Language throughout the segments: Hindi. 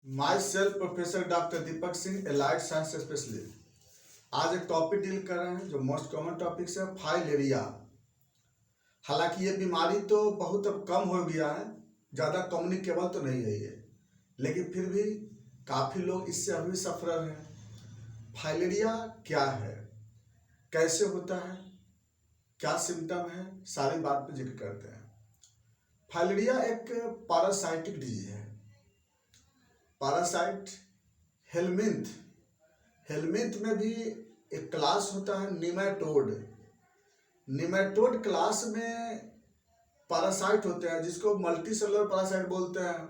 My self professor doctor Deepak Singh, allied science specialist. आज एक टॉपिक डील कर रहे हैं जो मोस्ट कॉमन टॉपिक्स है, फाइलेरिया। हालांकि ये बीमारी तो बहुत अब कम हो गया है, ज़्यादा कम्युनिकेबल तो नहीं है ये, लेकिन फिर भी काफ़ी लोग इससे अभी सफर हैं। फाइलेरिया क्या है, कैसे होता है, क्या सिम्टम है, सारी बात पे जिक्र करते हैं। फाइलेरिया एक पैरासाइटिक डिजीज है। पैरासाइट हेलमिंथ, हेलमिंथ में भी एक क्लास होता है निमेटोड। निमेटोड क्लास में पैरासाइट होते हैं जिसको मल्टी सेलुलर पैरासाइट बोलते हैं,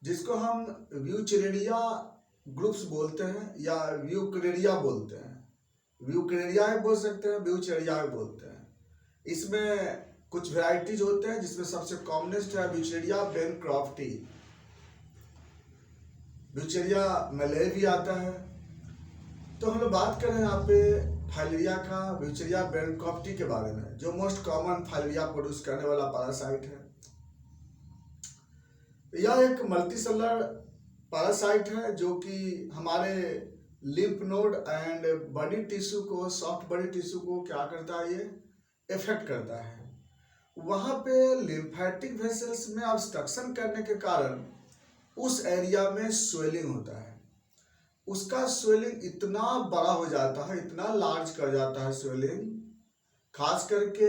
जिसको हम व्यूचेरेरिया ग्रुप्स बोलते हैं या व्यूकरेरिया बोलते हैं। व्यूकरेरिया भी बोल सकते हैं, व्यूचेरिया भी बोलते हैं। इसमें कुछ वेराइटीज होते हैं जिसमें सबसे कॉमनेस्ट है व्यूचेरिया बेनक्रॉफ्टी। व्यूचेरिया मलेरिया भी आता है। तो हम लोग बात कर रहे हैं यहाँ पे फाइलेरिया का, व्यूचेरिया बेनक्रॉफ्टी के बारे में, जो मोस्ट कॉमन फाइलेरिया प्रोड्यूस करने वाला पैरासाइट है। यह एक मल्टीसेलुलर पैरासाइट है जो कि हमारे lymph node and body tissue को, सॉफ्ट बॉडी टिश्यू को क्या करता है, ये इफेक्ट करता है। वहाँ पे लिम्फेटिक वेसल्स में ऑब्स्ट्रक्शन करने के कारण उस एरिया में स्वेलिंग होता है। उसका स्वेलिंग इतना बड़ा हो जाता है, इतना लार्ज कर जाता है स्वेलिंग, खास करके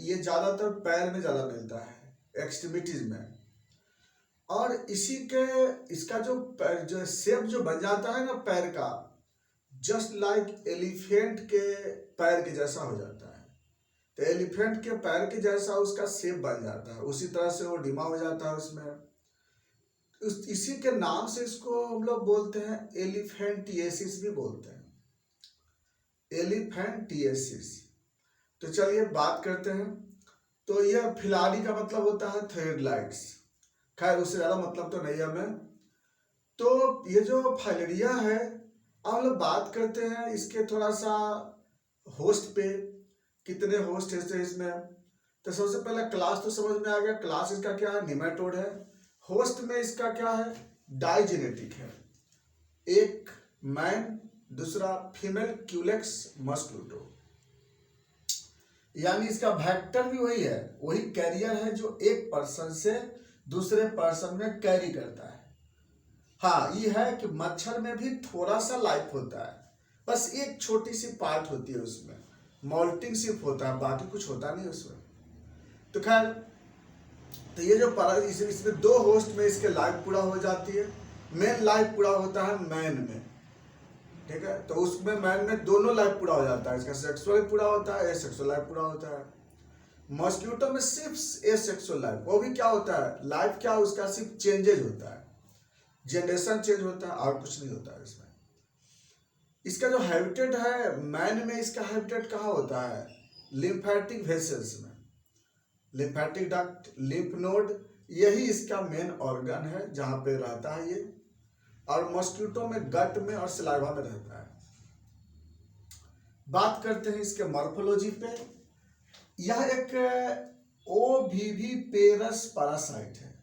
ये ज़्यादातर पैर में ज़्यादा मिलता है, एक्सट्रीमिटीज में। और इसी के इसका जो शेप जो बन जाता है ना पैर का, जस्ट लाइक एलिफेंट के पैर के जैसा हो जाता है। तो एलिफेंट के पैर के जैसा उसका शेप बन जाता है, उसी तरह से वो डिमा हो जाता है उसमें। इसी के नाम से इसको हम लोग बोलते हैं एलिफेंटिएसिस भी बोलते हैं, एलिफेंटिएसिस। तो चलिए बात करते हैं। तो यह फिलारी का मतलब होता है थ्रेडलाइट्स, खैर उससे ज़्यादा मतलब तो नहीं है हमें। तो ये जो फाइलेरिया है, अब हम लोग बात करते हैं इसके थोड़ा सा होस्ट पे, कितने होस्ट है इसमें। तो सबसे पहले क्लास तो समझ में आ गया, क्लास इसका क्या है, निमेटोड है। होस्ट में इसका क्या है, डाइजेनेटिक है, एक मैन, दूसरा फीमेल क्यूलेक्स मस्कुलो। यानी इसका वेक्टर भी वही है, वही कैरियर है जो एक पर्सन से दूसरे पर्सन में कैरी करता है। हाँ, ये है कि मच्छर में भी थोड़ा सा लाइफ होता है, बस एक छोटी सी पार्ट होती है उसमें, मोल्टिंग सिर्फ होता है, बाकी कुछ होता नहीं उसमें। तो खैर, तो ये जो इसमें दो होस्ट में इसके लाइफ पूरा हो जाती है। मेन लाइफ पूरा होता है मैन में, ठीक है। तो उसमें मैन में दोनों लाइफ पूरा हो जाता है, इसका सेक्सुअल पूरा होता है, एसेक्सुअल लाइफ पूरा होता है। मॉस्किटो में सिर्फ एसेक्सुअल लाइफ, वो भी क्या होता है, लाइफ क्या उसका सिर्फ चेंजेज होता है, जनरेशन चेंज होता है, और कुछ नहीं होता है इसमें। इसका जो हैबिटेट है मैन में, इसका हैबिटेट कहाँ होता है, लिम्फेटिक वेसल्स में। लिम्फेटिक डक्ट, लिम्फ नोड, यही इसका मेन ऑर्गन है जहाँ पे रहता है ये। और मॉस्किटो में गट में और सलाइवा में रहता है। बात करते हैं इसके मॉर्फोलॉजी पे। यह एक ओविविपेरस पैरासाइट है।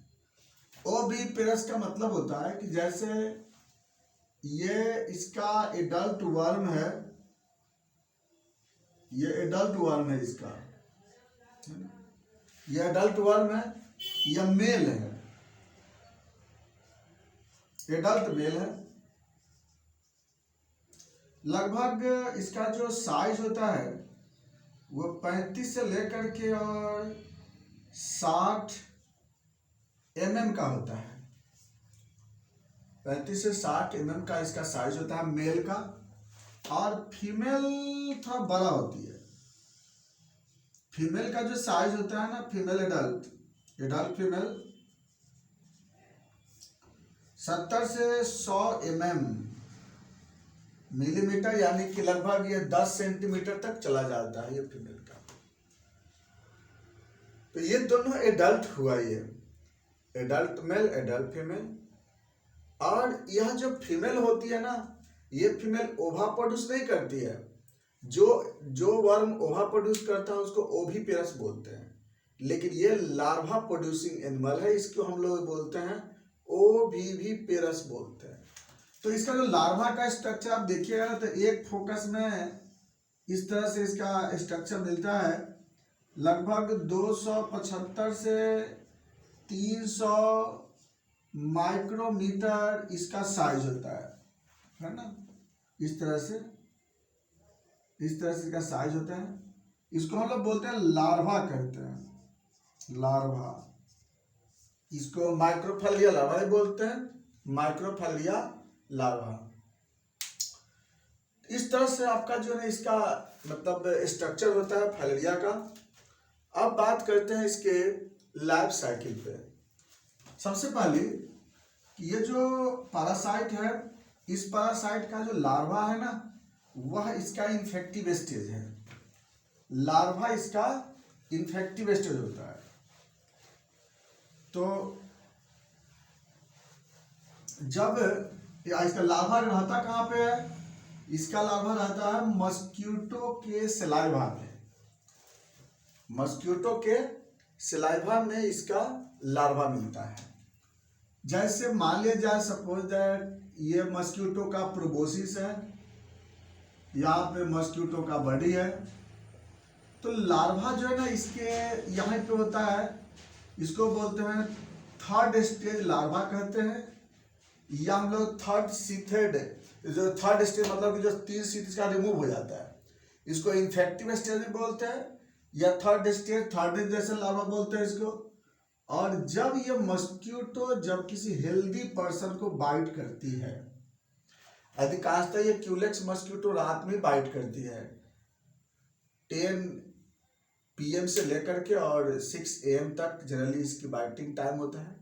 ओविविपेरस का मतलब होता है कि जैसे ये इसका एडल्ट वर्म है, ये एडल्ट वर्म है इसका, यह एडल्ट वर्म है, यह मेल है, एडल्ट मेल है। लगभग इसका जो साइज होता है वो 35 से लेकर के और 60 mm का होता है। 35 से 60 mm का इसका साइज होता है मेल का, और फीमेल थोड़ा बड़ा होती है। फीमेल का जो साइज होता है ना, फीमेल एडल्ट फीमेल 70 से 100 मिलीमीटर, यानी कि लगभग ये 10 सेंटीमीटर तक चला जाता है ये फीमेल का। तो ये दोनों एडल्ट हुआ, ये एडल्ट मेल, एडल्ट फीमेल। और यह जो फीमेल होती है ना, ये फीमेल ओवा प्रोड्यूस नहीं करती है। जो वर्म ओवा प्रोड्यूस करता है उसको ओविपेरस बोलते हैं, लेकिन ये लार्वा प्रोड्यूसिंग एनिमल है, इसको हम लोग बोलते हैं ओवीवी पेरस बोलते हैं। तो इसका जो लार्वा का स्ट्रक्चर आप देखिएगा तो एक फोकस में इस तरह से इसका स्ट्रक्चर मिलता है। लगभग 275 से 300 माइक्रोमीटर इसका साइज होता है ना। इस तरह से इसका साइज होता है। इसको हम लोग बोलते हैं लार्वा कहते हैं, लार्वा। इसको माइक्रोफलिया लार्वा ही बोलते हैं, माइक्रोफलिया लार्वा। इस तरह से आपका जो है इसका मतलब स्ट्रक्चर होता है फैलेरिया का। अब बात करते हैं इसके लाइफ साइकिल पे। सबसे पहले ये जो पैरासाइट है, इस पैरासाइट का जो लार्वा है ना, वह इसका इन्फेक्टिव स्टेज है। लार्वा इसका इन्फेक्टिव स्टेज होता है। तो जब इसका लार्वा रहता कहाँ पे है? इसका लार्वा रहता है मस्क्यूटो के सलाइवा में। मस्क्यूटो के सलाइवा में इसका लार्वा मिलता है। जैसे मान लिया जाए, सपोज दैट ये मस्क्यूटो का प्रोबोसिस है, यहाँ पे मस्क्यूटो का बॉडी है। तो लार्वा जो है ना इसके यहाँ पे होता है, इसको बोलते हैं थर्ड स्टेज लार्वा कहते हैं, या हम लोग थर्ड सीथेड, जो थर्ड स्टेज मतलब कि जो 3 सीथ इसका रिमूव हो जाता है, इसको इन्फेक्टिव स्टेज भी बोलते हैं, या third stage third generation larva बोलते हैं इसको। और जब ये मस्क्यूटो जब किसी हेल्दी पर्सन को बाइट करती है, अधिकांशतः ये क्यूलेक्स मस्क्यूटो रात में बाइट करती है, 10 PM से लेकर के और 6 AM तक जनरली इसकी बाइटिंग टाइम होता है।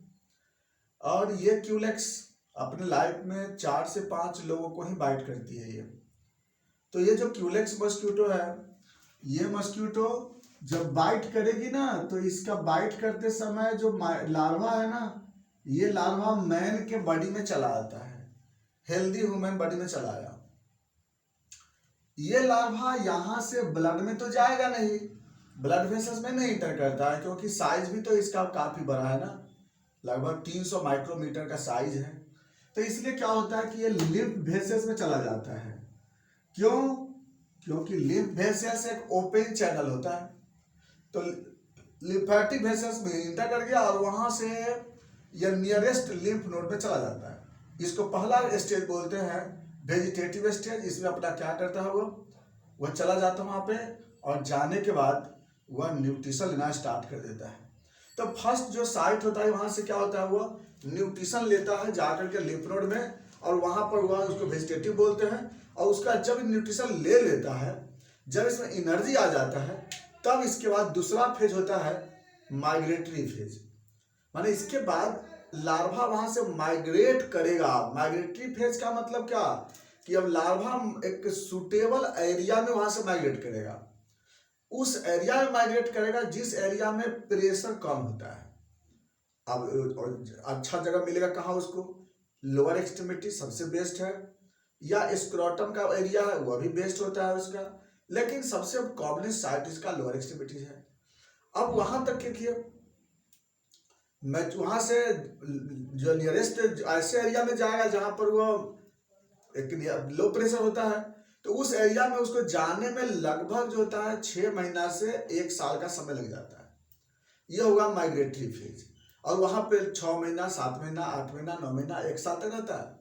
और ये क्यूलेक्स अपने लाइफ में 4 से 5 लोगों को ही बाइट करती है ये। तो ये जो क्यूलेक्स मस्क्यूटो है, ये मस्क्यूटो जब बाइट करेगी ना, तो इसका बाइट करते समय जो लार्वा है ना, ये लार्वा मैन के बॉडी में चला आता है, हेल्दी ह्यूमन बॉडी में चला आया। ये लार्वा यहाँ से ब्लड में तो जाएगा नहीं, ब्लड वेसल्स में नहीं इंटर करता है, क्योंकि साइज भी तो इसका काफी बड़ा है ना, लगभग 300 माइक्रोमीटर का साइज है। तो इसलिए क्या होता है कि ये लिम्फ वेसल्स में चला जाता है। क्यों? क्योंकि लिम्फ वेसल्स एक ओपन चैनल होता है। तो लिम्फेटिक वेसल्स में इंटर कर गया और वहां से ये नियरेस्ट लिम्फ नोड में चला जाता है। इसको पहला स्टेज बोलते हैं वेजिटेटिव स्टेज। इसमें अपना क्या करता है, वो चला जाता है वहां पे, और जाने के बाद वह न्यूट्रिशन लेना स्टार्ट कर देता है। तो फर्स्ट जो साइट होता है वहां से क्या होता है, वो न्यूट्रिशन लेता है जाकर के लिम्फ नोड में, और वहां पर वह उसको वेजिटेटिव बोलते हैं। और उसका जब न्यूट्रिशन ले लेता है, जब इसमें एनर्जी आ जाता है, तब इसके बाद दूसरा फेज होता है माइग्रेटरी फेज। माने इसके बाद लार्वा वहां से माइग्रेट करेगा। माइग्रेटरी फेज का मतलब क्या, कि अब लार्वा एक सुटेबल एरिया में वहां से माइग्रेट करेगा। उस एरिया में माइग्रेट करेगा जिस एरिया में प्रेशर कम होता है। अब अच्छा जगह मिलेगा कहाँ उसको, लोअर एक्सट्रीमिटी सबसे बेस्ट है, या स्क्रोटम का एरिया है वह भी बेस्ट होता है उसका, लेकिन सबसे कॉमन साइट इसका लोअर एक्सट्रीमिटी है। अब वहां तक देखिए, मैं वहां से जो नियरेस्ट ऐसे एरिया में जाएगा जहां पर वो एक लो प्रेशर होता है, तो उस एरिया में उसको जाने में लगभग जो होता है 6 महीना से 1 साल का समय लग जाता है। यह होगा माइग्रेटरी फेज। और वहां पे 6 महीना, 7 महीना, 8 महीना, 9 महीना, 1 साल तक रहता है।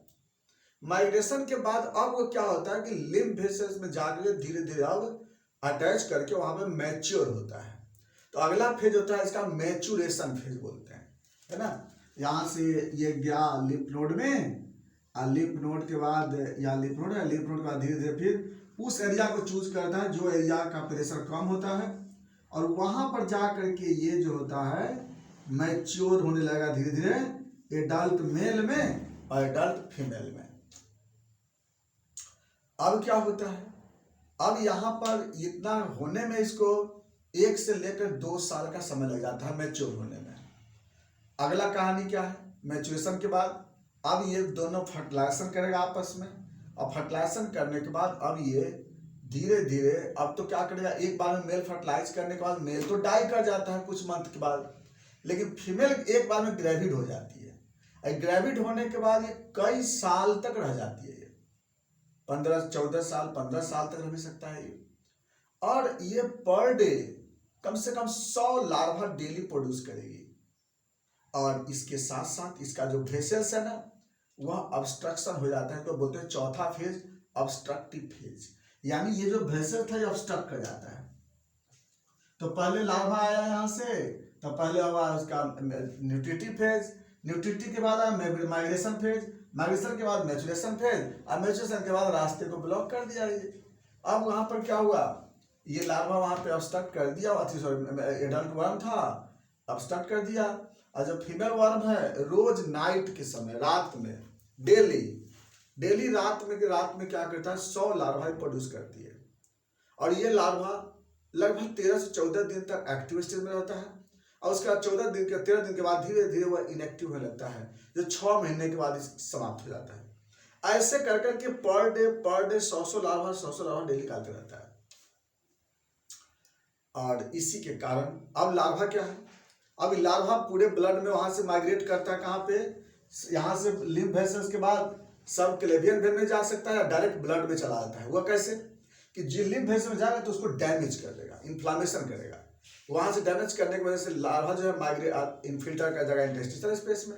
माइग्रेशन के बाद अब वो क्या होता है कि लिम्फ वेसल्स में जाकर धीरे धीरे अब अटैच करके वहां पे मैच्योर होता है। तो अगला फेज होता है इसका मैच्योरेशन फेज बोलते हैं, है ना। यहाँ से ये गया लिम्फ नोड में, लिम्फ नोड के बाद या लिम्फ नोड है, लिम्फ नोड के बाद धीरे धीरे फिर उस एरिया को चूज करता है जो एरिया का प्रेशर कम होता है, और वहां पर जा करके ये जो होता है मैच्योर होने लगा धीरे धीरे एडल्ट मेल में और एडल्ट फीमेल में। अब क्या होता है, अब यहाँ पर इतना होने में इसको 1 से लेकर 2 साल का समय लग जाता है मैच्योर होने में। अगला कहानी क्या है, मैच्योरेशन के बाद अब ये दोनों फर्टिलाइजेशन करेगा आपस में, और फर्टिलाइजेशन करने के बाद अब ये धीरे धीरे अब तो क्या करेगा, एक बार में मेल फर्टिलाइज करने के बाद मेल तो डाई कर जाता है कुछ मंथ के बाद, लेकिन फीमेल एक बार में ग्रेविड हो जाती है। ग्रेविड होने के बाद ये कई साल तक रह जाती है, ये 15-14 साल 15 साल तक रह भी सकता है ये। और ये पर डे कम से कम 100 लार्वा डेली प्रोड्यूस करेगी। और इसके साथ साथ इसका जो वेसल्स है ना वह ऑब्स्ट्रक्शन हो जाता है, तो बोलते हैं चौथा फेज ऑब्स्ट्रक्टिव फेज, यानी ये जो वेसल था ये ऑब्स्ट्रक्ट कर जाता है। तो पहले लार्वा आया यहाँ से, तो पहले हुआ उसका न्यूट्रिटिव फेज, न्यूट्रिटिव के बाद आया माइग्रेशन फेज, माइग्रेशन के बाद मैचुरेशन फेज, और मैचुरेशन के बाद रास्ते को ब्लॉक कर दिया ये। अब वहां पर क्या हुआ, ये लार्वा वहां पे ऑब्स्ट्रक्ट कर दिया, एडल्ट वर्म था ऑब्स्ट्रक्ट कर दिया। और जो फीमेल वर्म है रोज नाइट के समय, रात में डेली रात में क्या करता है 100 लार्वा प्रोड्यूस करती है। और ये लार्वा लगभग 13 से 14 दिन तक एक्टिव स्टेज में रहता है, और उसके बाद 13 दिन के बाद धीरे धीरे वह इनएक्टिव होने लगता है, जो 6 महीने के बाद समाप्त हो जाता है। ऐसे कर करके पर डे 100 लार्वा डेली निकालते रहता है। और इसी के कारण अब लार्वा क्या है, अब लार्वा पूरे ब्लड में वहां से माइग्रेट करता है, कहाँ पे, यहाँ से लिम्फ वेसल्स के बाद सब क्लेवियन वेन में जा सकता है, डायरेक्ट ब्लड में चला जाता है। वह कैसे कि जो लिम्फ वेसल में जाएगा तो उसको डैमेज कर देगा, इन्फ्लामेशन करेगा। वहां से डैमेज करने की वजह से लार्वा जो है माइग्रेट इनफिल्टर कर जाएगा इंटेस्टिनल स्पेस में।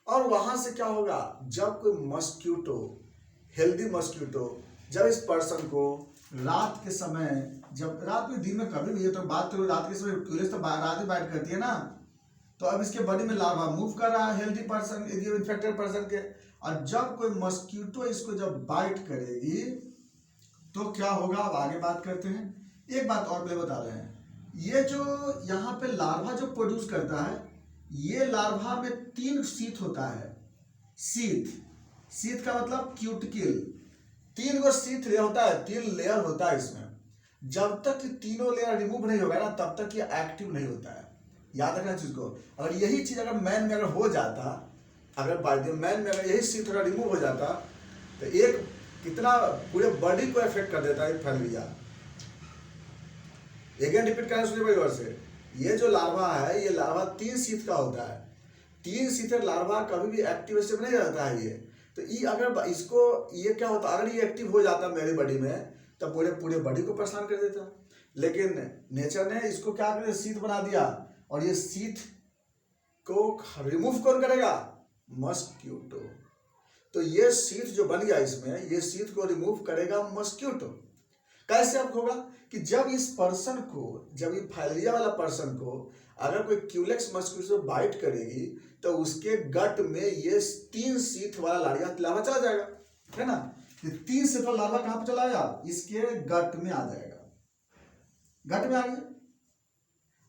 और वहां से क्या होगा, जब कोई मस्क्यूटो, हेल्दी मस्क्यूटो जब इस पर्सन को रात के समय, जब रात में दिन में कभी भी, तो बात करो रात के समय क्यूलेस तो रात में बाइट करती है ना, तो अब इसके बॉडी में लार्वा मूव कर रहा है हेल्दी पर्सन, इन्फेक्टेड पर्सन के। और जब कोई मस्क्यूटो इसको जब बाइट करेगी तो क्या होगा, अब आगे बात करते हैं। एक बात और पहले बता रहे हैं, ये जो यहाँ पे लार्वा जो प्रोड्यूस करता है, ये लार्वा में 3 शीथ होता है। शीथ का मतलब क्यूटिकल, 3 गो शीथ होता है, 3 लेयर होता है इसमें। जब तक तीनों लेयर रिमूव नहीं होगा ना तब तक ये एक्टिव नहीं होता है, याद रखना चीज को। अगर यही चीज अगर मैन में अगर हो जाता, अगर बाय मैन में अगर यही शीथ अगर रिमूव हो जाता तो एक कितना पूरे बॉडी को इफेक्ट कर देता है फैलरिया। अगेन रिपीट करना सुनिए भाई गौर से, ये जो लार्वा है ये लार्वा 3 शीथ का होता है। 3 शीथर लार्वा कभी भी एक्टिव स्टेज में नहीं रहता है ये। तो ये अगर इसको ये क्या होता, अगर ये एक्टिव हो जाता मेरी बॉडी में तब पूरे बॉडी को परेशान कर देता। लेकिन नेचर ने इसको क्या कर शीथ बना दिया, और ये शीथ को रिमूव कौन करेगा, मस्क्यूटो। तो ये शीथ जो बन गया इसमें, ये शीथ को रिमूव करेगा मस्क्यूटो। कैसे अब होगा कि जब इस पर्सन को, जब ये फाइलेरिया वाला पर्सन को अगर कोई क्यूलेक्स मस्क्यूटो बाइट करेगी तो उसके गट में ये 3 शीथ वाला लार्वा चला जाएगा, है ना। ये 3 शीथ वाला लार्वा कहां पे चला जाएगा, इसके गट में आ जाएगा। गट में आ गया।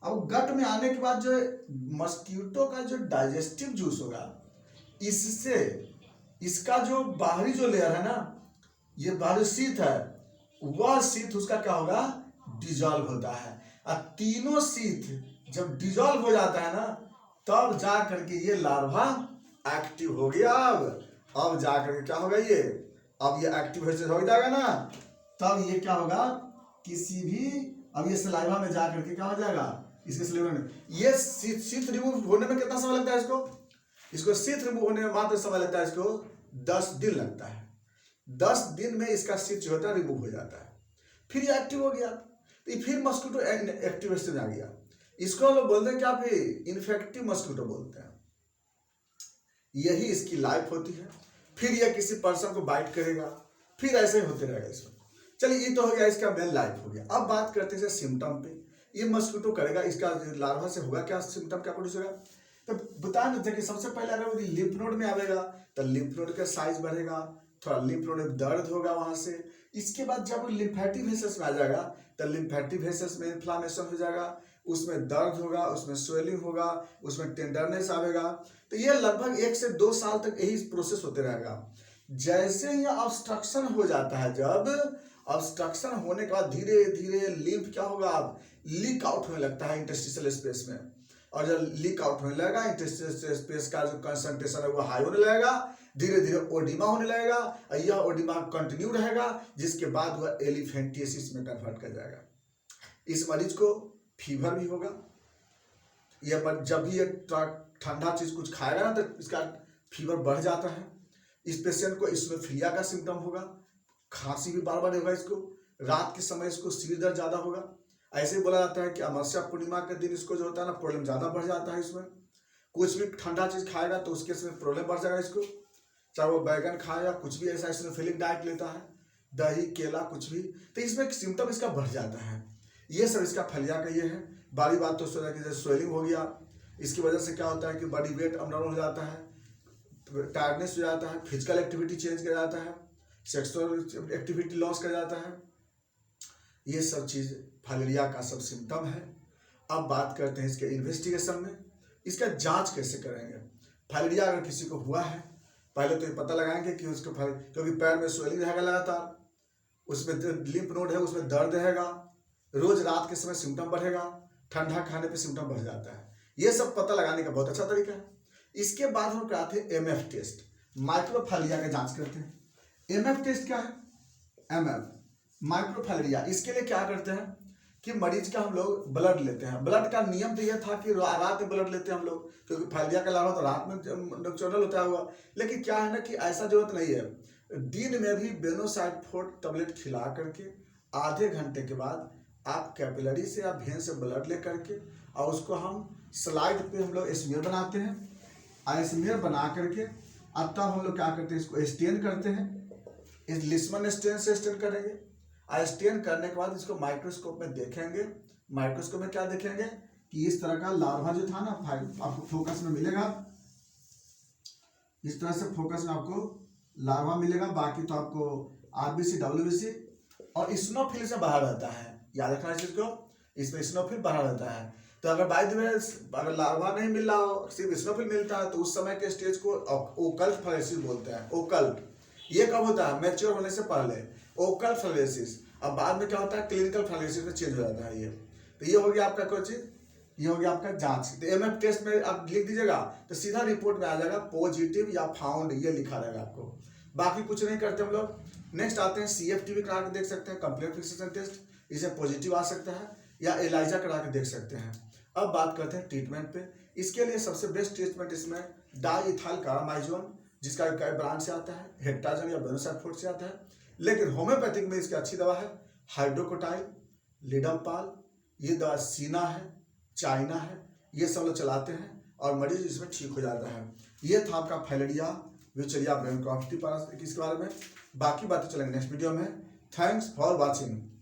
अब गट में आने के बाद जो मस्क्यूटो का जो डाइजेस्टिव जूस होगा, इससे इसका जो बाहरी जो लेयर है ना, ये बाहरी शीथ है, वह शीथ उसका क्या होगा, डिजॉल्व होता है। और तीनों शीथ जब डिजॉल्व हो जाता है ना तब जा करके ये लार्वा एक्टिव हो गया। अब जा करके क्या होगा, ये अब ये एक्टिव हो जाएगा ना, तब ये क्या होगा, किसी भी, अब ये सलाइवा में जा करके क्या हो जाएगा, इसके सलाइवा में ये शीथ रिमूव होने में कितना समय लगता है, इसको शीथ रिमूव होने में मात्र समय लगता है इसको 10 दिन लगता है। 10 दिन में इसका शीथ जो होता है रिमूव हो जाता है। फिर ये एक्टिव हो गया, तो फिर मस्क्यूटो एक्टिव स्टेज में आ गया। इसको लोग बोलते हैं क्या, फिर इन्फेक्टिव मस्क्यूटो बोलते हैं। यही इसकी लाइफ होती है। फिर यह किसी पर्सन को बाइट करेगा, फिर ऐसे ही होते रहेगा इसमें। चलिए ये तो हो गया, इसका मेन लाइफ हो गया। अब बात करते हैं सिम्टम पे। ये मस्क्यूटो करेगा, इसका लार्वा से होगा क्या सिम्टम, क्या प्रोड्यूस होगा, तो बता देते हैं कि सबसे पहले अगर लिम्फ नोड में आवेगा तो लिम्फ नोड का साइज बढ़ेगा, थोड़ा लिम्फ नोड में दर्द होगा वहां से। इसके बाद जब लिम्फेटिक वेसल्स में आ जाएगा तो लिम्फेटिक वेसल्स में इन्फ्लामेशन हो जाएगा, उसमें दर्द होगा, उसमें स्वेलिंग होगा, उसमें टेंडरनेस आवेगा। तो ये लगभग 1 से 2 साल तक यही प्रोसेस होते रहेगा। जैसे ही ऑब्स्ट्रक्शन हो जाता है, जब ऑब्स्ट्रक्शन होने के बाद धीरे धीरे लिम्फ क्या होगा, अब लीक आउट होने लगता है इंटरस्टिशियल स्पेस में। और जब लीक आउट होने लगेगा, इंटरस्टिशियल स्पेस का जो कंसंट्रेशन है वो हाई होने लगेगा, धीरे धीरे ओडिमा होने लगेगा, और यह ओडिमा कंटिन्यू रहेगा, जिसके बाद वह एलिफेंटियासिस में कन्वर्ट कर जाएगा। इस मरीज को फीवर भी होगा। यह जब भी ये ठंडा चीज कुछ खाएगा ना तो इसका फीवर बढ़ जाता है। इस पेशेंट को इसनोफिलिया का सिम्टम होगा, खांसी भी बार बार होगा इसको, रात के समय इसको सिर दर्द ज़्यादा होगा। ऐसे ही बोला जाता है कि अमावस्या पूर्णिमा के दिन इसको जो होता है ना प्रॉब्लम ज़्यादा बढ़ जाता है। इसमें कुछ भी ठंडा चीज़ खाएगा तो उसके इसमें प्रॉब्लम बढ़ जाएगा इसको, चाहे वो बैगन खाए या कुछ भी ऐसा इसनोफिलिक डाइट लेता है, दही केला कुछ भी, तो इसमें सिम्टम इसका बढ़ जाता है। ये सब इसका फलिया का ये है। बारी बात तो सोचा कि जैसे स्वेलिंग हो गया, इसकी वजह से क्या होता है कि बॉडी वेट अबनॉर्मल हो जाता है, टायर्डनेस हो जाता है, फिजिकल एक्टिविटी चेंज कर जाता है, सेक्सुअल एक्टिविटी लॉस कर जाता है। ये सब चीज़ फाइलेरिया का सब सिम्टम है। अब बात करते हैं इसके इन्वेस्टिगेशन में, इसका जांच कैसे करेंगे। फाइलेरिया अगर किसी को हुआ है, पहले तो ये पता लगाएंगे कि उसको क्योंकि पैर में स्वेलिंग रहेगा लगातार, उसमें लिम्फ नोड है उसमें दर्द रहेगा, रोज रात के समय सिम्टम बढ़ेगा, ठंडा खाने पे सिम्टम बढ़ जाता है। ये सब पता लगाने का बहुत अच्छा तरीका है। इसके बाद हम कराते हैं एमएफ टेस्ट, माइक्रोफाइलेरिया का जांच करते हैं। एमएफ टेस्ट क्या है? MF microfilaria. इसके लिए क्या करते हैं कि मरीज का हम लोग ब्लड लेते हैं। ब्लड का नियम तो यह था कि रात में ब्लड लेते हैं हम लोग, क्योंकि फाइलेरिया का लार्वा तो रात में नॉक्टर्नल होता हुआ। लेकिन क्या है ना कि ऐसा जरूरत नहीं है, दिन में भी बेनोसाइड फोर्ट टैबलेट खिला करके आधे घंटे के बाद आप कैपिलरी से या भेन से ब्लड ले करके और उसको हम स्लाइड पे हम लोग स्मीयर बनाते हैं। स्मीयर बना करके अब तब हम लोग क्या करते हैं, इसको स्टेन करते हैं। इस लिस्मन स्टेन से स्टेन करेंगे। स्टेन करने के बाद इसको माइक्रोस्कोप में देखेंगे। माइक्रोस्कोप में क्या देखेंगे कि इस तरह का लार्वा जो था ना, आपको फोकस में मिलेगा, इस तरह से फोकस में आपको लार्वा मिलेगा। बाकी तो आपको आरबीसी डब्ल्यूबीसी और इस्नोफिल से बाहर रहता है, याद रखना इस चीज को, इसमें इस्नोफिल बाहर रहता है। तो अगर बाय द वे अगर लार्वा नहीं मिल रहा हो, सिर्फ इस्नोफिल मिलता है, तो उस समय के स्टेज को ओकल्ट फ्लोरेसिस बोलते हैं। ओकल्ट ये कब होता है? मैच्योर होने से पहले ओकल्ट फ्लोरेसिस। अब बाद में क्या होता है, क्लिनिकल फ्लोरेसिस में चेंज हो जाता है ये। तो ये हो गया आपका कोई चीज, ये हो गया आपका जांच। तो एमएफ टेस्ट में आप लिख दीजिएगा तो सीधा रिपोर्ट में आ जाएगा पॉजिटिव या फाउंड, ये लिखा रहेगा आपको। बाकी कुछ नहीं करते हम लोग। नेक्स्ट आते हैं सीएफटी भी करा के देख सकते हैं, कंप्लीट फिक्सेशन टेस्ट, इसे पॉजिटिव आ सकता है, या एलाइजा करा के देख सकते हैं। अब बात करते हैं ट्रीटमेंट पे। इसके लिए सबसे बेस्ट ट्रीटमेंट इसमें डाइइथाइल कार्बामाइजोन, जिसका कई ब्रांड से आता है, हेक्टाजन या बेनोसाइड फोर्ट से आता है। लेकिन होम्योपैथिक में इसकी अच्छी दवा है हाइड्रोकोटाइल, लिडमपाल, ये दवा सीना है, चाइना है, ये सब लोग चलाते हैं और मरीज इसमें ठीक हो जाता है। ये था आपका फाइलेरिया विचलिया ब्रेनक्रॉफ्टी इसके बारे में। बाकी बातें चलेंगे नेक्स्ट वीडियो में। Thanks for watching.